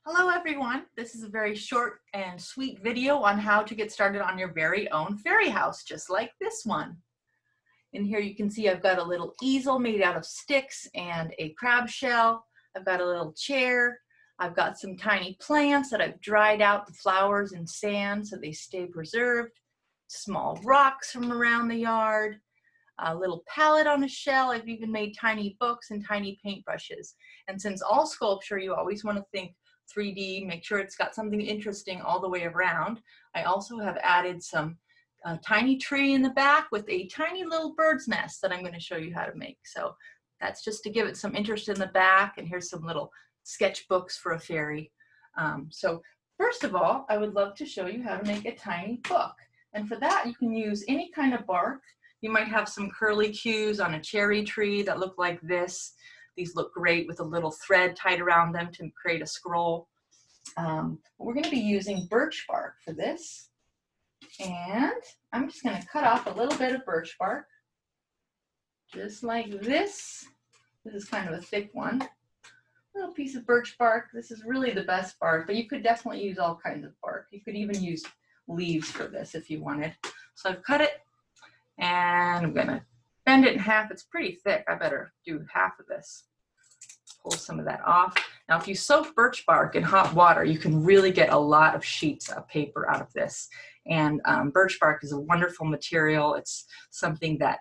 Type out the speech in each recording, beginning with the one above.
Hello everyone, this is a very short and sweet video on how to get started on your very own fairy house, just like this one. In here you can see I've got a little easel made out of sticks and a crab shell. I've got a little chair. I've got some tiny plants that I've dried out the flowers in sand so they stay preserved. Small rocks from around the yard. A little palette on a shell. I've even made tiny books and tiny paintbrushes. And since all sculpture, you always want to think 3D, make sure it's got something interesting all the way around. I also have added some tiny tree in the back with a tiny little bird's nest that I'm going to show you how to make. So that's just to give it some interest in the back. And here's some little sketchbooks for a fairy. So first of all, I would love to show you how to make a tiny book. And for that, you can use any kind of bark. You might have some curlicues on a cherry tree that look like this. These look great with a little thread tied around them to create a scroll. We're going to be using birch bark for this. And I'm just going to cut off a little bit of birch bark, just like this. This is kind of a thick one. Little piece of birch bark. This is really the best bark, but you could definitely use all kinds of bark. You could even use leaves for this if you wanted. So I've cut it, and I'm going to bend it in half. It's pretty thick. I better do half of this. Pull some of that off. Now, if you soak birch bark in hot water, you can really get a lot of sheets of paper out of this. And birch bark is a wonderful material. It's something that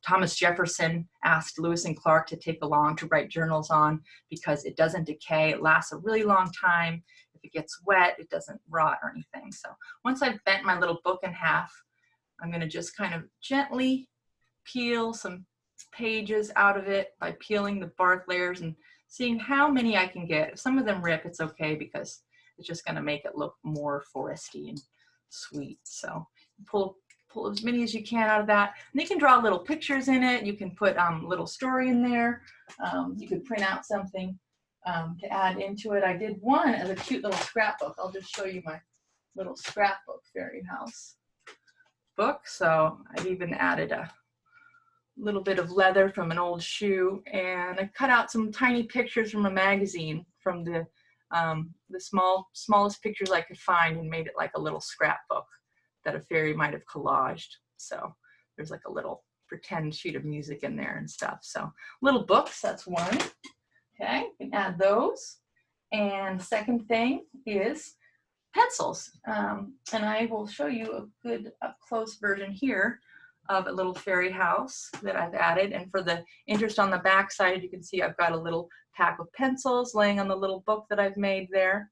Thomas Jefferson asked Lewis and Clark to take along to write journals on because it doesn't decay. It lasts a really long time. If it gets wet, it doesn't rot or anything. So once I've bent my little book in half, I'm going to just kind of gently peel some pages out of it by peeling the bark layers and seeing how many I can get. If some of them rip, it's okay because it's just going to make it look more foresty and sweet. So pull as many as you can out of that. And you can draw little pictures in it. You can put a little story in there. You could print out something to add into it. I did one as a cute little scrapbook. I'll just show you my little scrapbook fairy house book. So I've even added a little bit of leather from an old shoe, and I cut out some tiny pictures from a magazine from the smallest pictures I could find and made it like a little scrapbook that a fairy might have collaged. So there's like a little pretend sheet of music in there and stuff. So little books, that's one. Okay, you can add those. And the second thing is pencils. And I will show you a good up close version here of a little fairy house that I've added. And for the interest on the back side, you can see I've got a little pack of pencils laying on the little book that I've made there.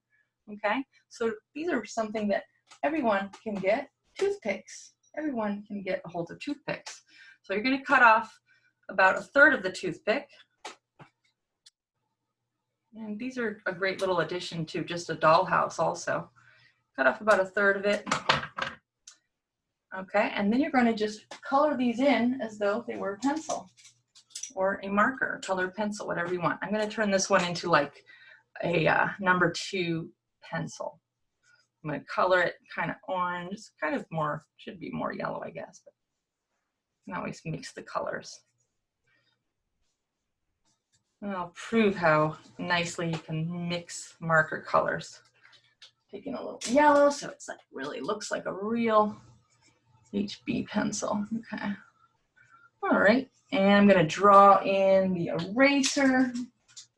Okay, so these are something that everyone can get. Toothpicks. Everyone can get a hold of toothpicks. So you're going to cut off about 1/3 of the toothpick. And these are a great little addition to just a dollhouse also. Cut off about 1/3 of it. Okay, and then you're going to just color these in as though they were a pencil or a marker, colored pencil, whatever you want. I'm going to turn this one into like a number 2 pencil. I'm going to color it kind of orange, kind of more, should be more yellow, I guess, but you can always mix the colors. And I'll prove how nicely you can mix marker colors. Taking a little yellow so it's like really looks like a real HB pencil. Okay. All right. And I'm going to draw in the eraser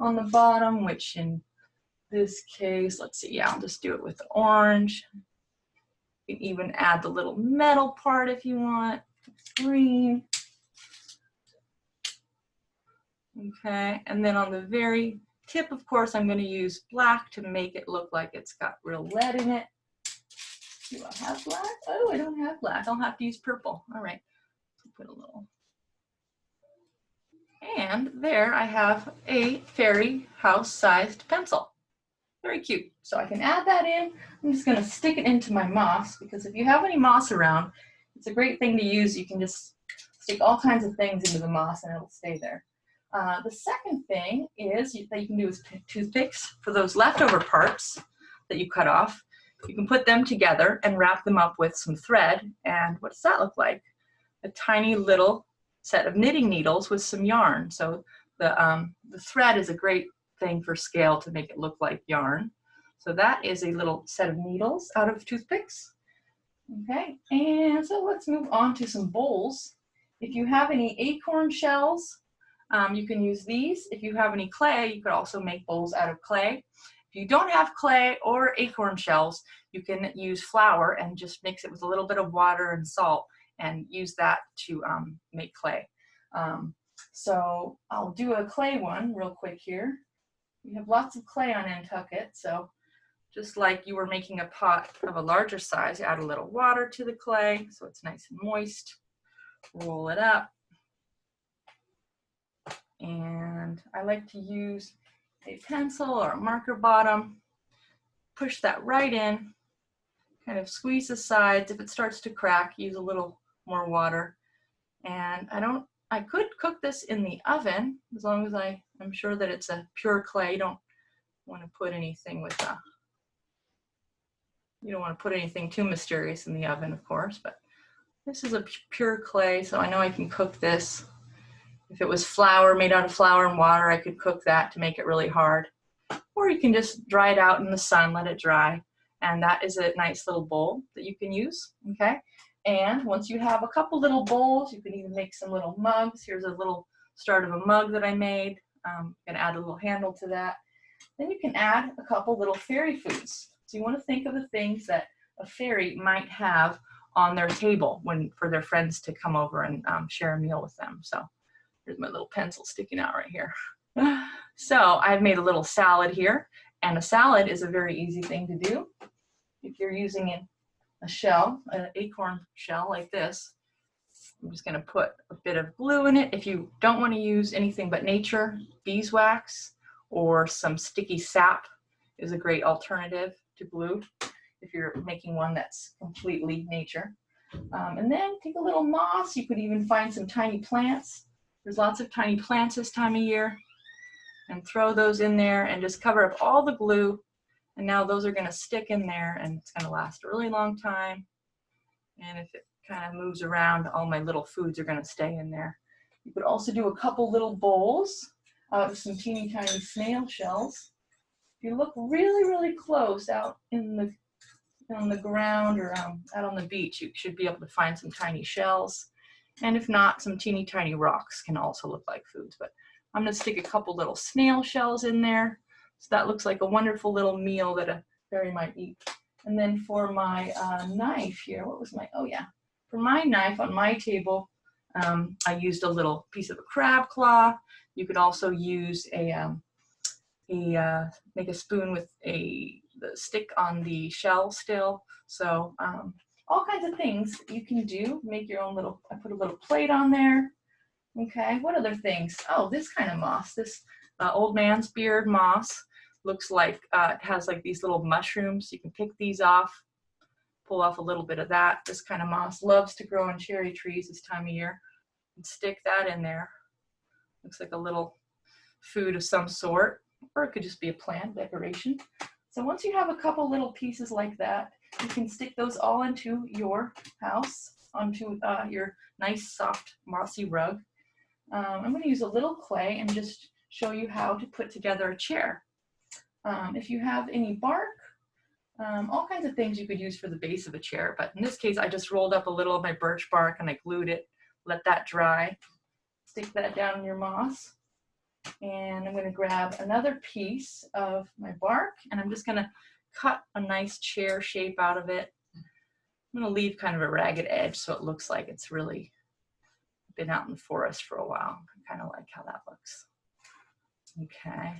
on the bottom, which in this case, let's see, yeah, I'll just do it with the orange. You can even add the little metal part if you want, green. Okay, and then on the very tip, of course, I'm going to use black to make it look like it's got real lead in it. Do I have black? Oh, I don't have black. I'll have to use purple. All right, put a little. And there I have a fairy house-sized pencil. Very cute. So I can add that in. I'm just going to stick it into my moss because if you have any moss around, it's a great thing to use. You can just stick all kinds of things into the moss and it'll stay there. The second thing is that you can do with toothpicks for those leftover parts that you cut off. You can put them together and wrap them up with some thread. And what does that look like? A tiny little set of knitting needles with some yarn. So the thread is a great thing for scale to make it look like yarn. So that is a little set of needles out of toothpicks. Okay, and so let's move on to some bowls. If you have any acorn shells, you can use these. If you have any clay, you could also make bowls out of clay. If you don't have clay or acorn shells, you can use flour and just mix it with a little bit of water and salt and use that to make clay. So I'll do a clay one real quick here. We have lots of clay on Nantucket, so just like you were making a pot of a larger size, add a little water to the clay so it's nice and moist. Roll it up. And I like to use a pencil or a marker bottom. Push that right in, kind of squeeze the sides. If it starts to crack, use a little more water. And I could cook this in the oven as long as I'm sure that it's a pure clay. You don't want to put anything with you don't want to put anything too mysterious in the oven, of course, but this is a pure clay, so I know I can cook this. If it was flour, made out of flour and water, I could cook that to make it really hard. Or you can just dry it out in the sun, let it dry. And that is a nice little bowl that you can use, okay? And once you have a couple little bowls, you can even make some little mugs. Here's a little start of a mug that I made. I'm gonna add a little handle to that. Then you can add a couple little fairy foods. So you want to think of the things that a fairy might have on their table for their friends to come over and share a meal with them. So here's my little pencil sticking out right here. So I've made a little salad here, and a salad is a very easy thing to do. If you're using a shell, an acorn shell like this, I'm just going to put a bit of glue in it. If you don't want to use anything but nature, beeswax or some sticky sap is a great alternative to glue if you're making one that's completely nature. And then take a little moss. You could even find some tiny plants. There's lots of tiny plants this time of year. And throw those in there and just cover up all the glue. And now those are going to stick in there and it's going to last a really long time. And if it kind of moves around, all my little foods are going to stay in there. You could also do a couple little bowls out of some teeny tiny snail shells. If you look really, really close out on the ground or out on the beach, you should be able to find some tiny shells. And if not, some teeny tiny rocks can also look like foods. But I'm going to stick a couple little snail shells in there. So that looks like a wonderful little meal that a fairy might eat. And then for my knife here, for my knife on my table, I used a little piece of a crab claw. You could also use make a spoon with the stick on the shell still. So all kinds of things you can do. Make your own little, I put a little plate on there. Okay, what other things? Oh, this kind of moss, this old man's beard moss looks like, it has like these little mushrooms. You can pick these off, pull off a little bit of that. This kind of moss loves to grow on cherry trees this time of year. And stick that in there. Looks like a little food of some sort, or it could just be a plant decoration. So once you have a couple little pieces like that, you can stick those all into your house, onto your nice soft mossy rug. I'm going to use a little clay and just show you how to put together a chair. If you have any bark, all kinds of things you could use for the base of a chair, but in this case I just rolled up a little of my birch bark and I glued it, let that dry, stick that down in your moss, and I'm going to grab another piece of my bark and I'm just going to cut a nice chair shape out of it. I'm going to leave kind of a ragged edge so it looks like it's really been out in the forest for a while. I kind of like how that looks. Okay.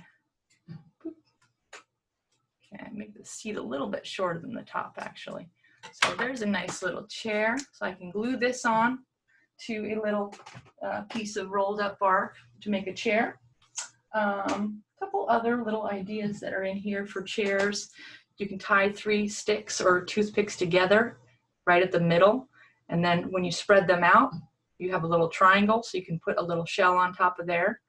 Okay, make the seat a little bit shorter than the top actually. So there's a nice little chair. So I can glue this on to a little piece of rolled up bark to make a chair. A couple other little ideas that are in here for chairs. You can tie 3 sticks or toothpicks together right at the middle. And then when you spread them out, you have a little triangle, so you can put a little shell on top of there.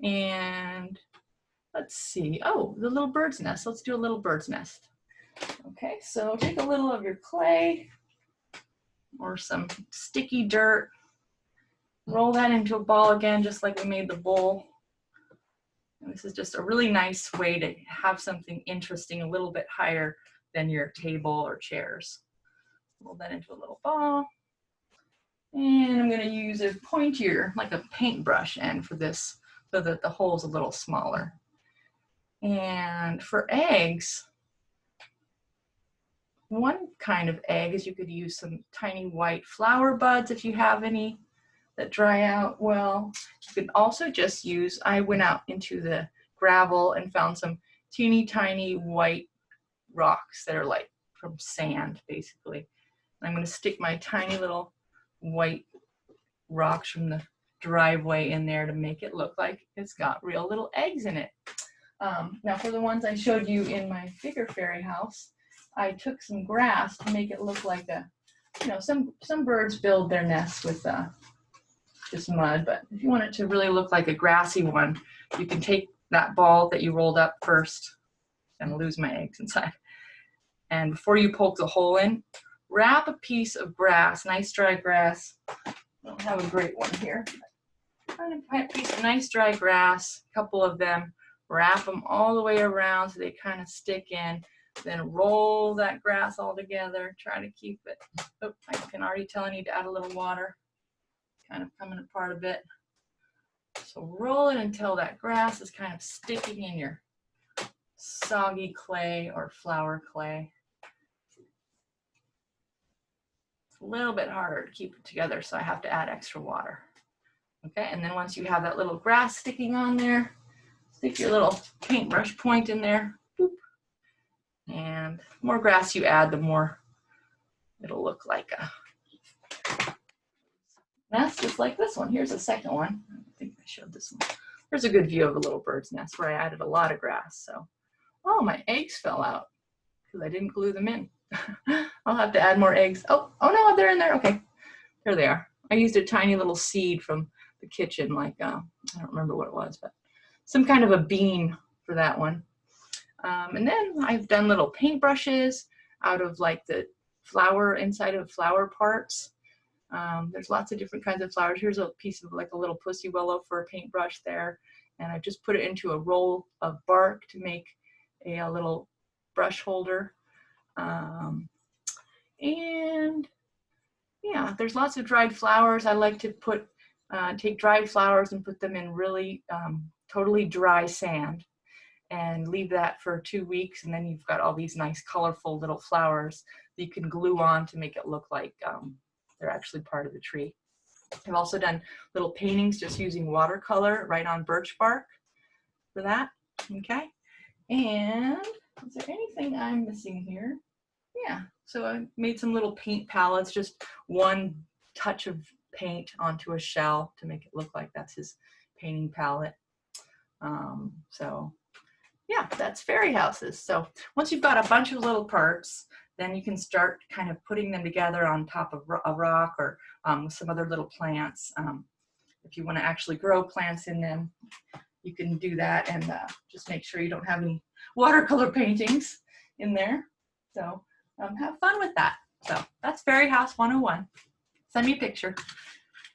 And let's see, oh, the little bird's nest. Let's do a little bird's nest. Okay, so take a little of your clay or some sticky dirt, roll that into a ball again, just like we made the bowl. And this is just a really nice way to have something interesting a little bit higher than your table or chairs. Roll that into a little ball. And I'm going to use a pointier, like a paintbrush end for this, so that the hole's a little smaller. And for eggs, one kind of egg is you could use some tiny white flower buds if you have any that dry out well. You could also just use, I went out into the gravel and found some teeny tiny white rocks that are like from sand, basically. I'm going to stick my tiny little white rocks from the driveway in there to make it look like it's got real little eggs in it. Now for the ones I showed you in my bigger fairy house, I took some grass to make it look like a, you know, some birds build their nests with just mud, but if you want it to really look like a grassy one, you can take that ball that you rolled up first, and lose my eggs inside. And before you poke the hole in, wrap a piece of grass, nice dry grass. I don't have a great one here. Find a piece of nice dry grass, a couple of them, wrap them all the way around so they kind of stick in. Then roll that grass all together. Try to keep it. Oh, I can already tell I need to add a little water. Kind of coming apart a bit. So roll it until that grass is kind of sticking in your soggy clay or flour clay. It's a little bit harder to keep it together, so I have to add extra water. Okay, and then once you have that little grass sticking on there, stick your little paintbrush point in there. Boop. And the more grass you add, the more it'll look like a nest, just like this one. Here's the second one. I think I showed this one. There's a good view of a little bird's nest where I added a lot of grass. So, oh, my eggs fell out because I didn't glue them in. I'll have to add more eggs. Oh no, they're in there. Okay, there they are. I used a tiny little seed from the kitchen, like I don't remember what it was, but some kind of a bean for that one. And then I've done little paintbrushes out of like the flower, inside of flower parts. There's lots of different kinds of flowers. Here's a piece of like a little pussy willow for a paintbrush there. And I just put it into a roll of bark to make a little brush holder. And yeah, there's lots of dried flowers. I like to put, take dried flowers and put them in really totally dry sand and leave that for 2 weeks. And then you've got all these nice colorful little flowers that you can glue on to make it look like they're actually part of the tree. I've also done little paintings just using watercolor right on birch bark for that. Okay. And is there anything I'm missing here? Yeah, so I made some little paint palettes, just one touch of paint onto a shell to make it look like that's his painting palette. So yeah, that's fairy houses. So once you've got a bunch of little parts, then you can start kind of putting them together on top of a rock or with some other little plants. If you want to actually grow plants in them, you can do that, and just make sure you don't have any watercolor paintings in there. So have fun with that. So that's Fairy House 101. Send me a picture.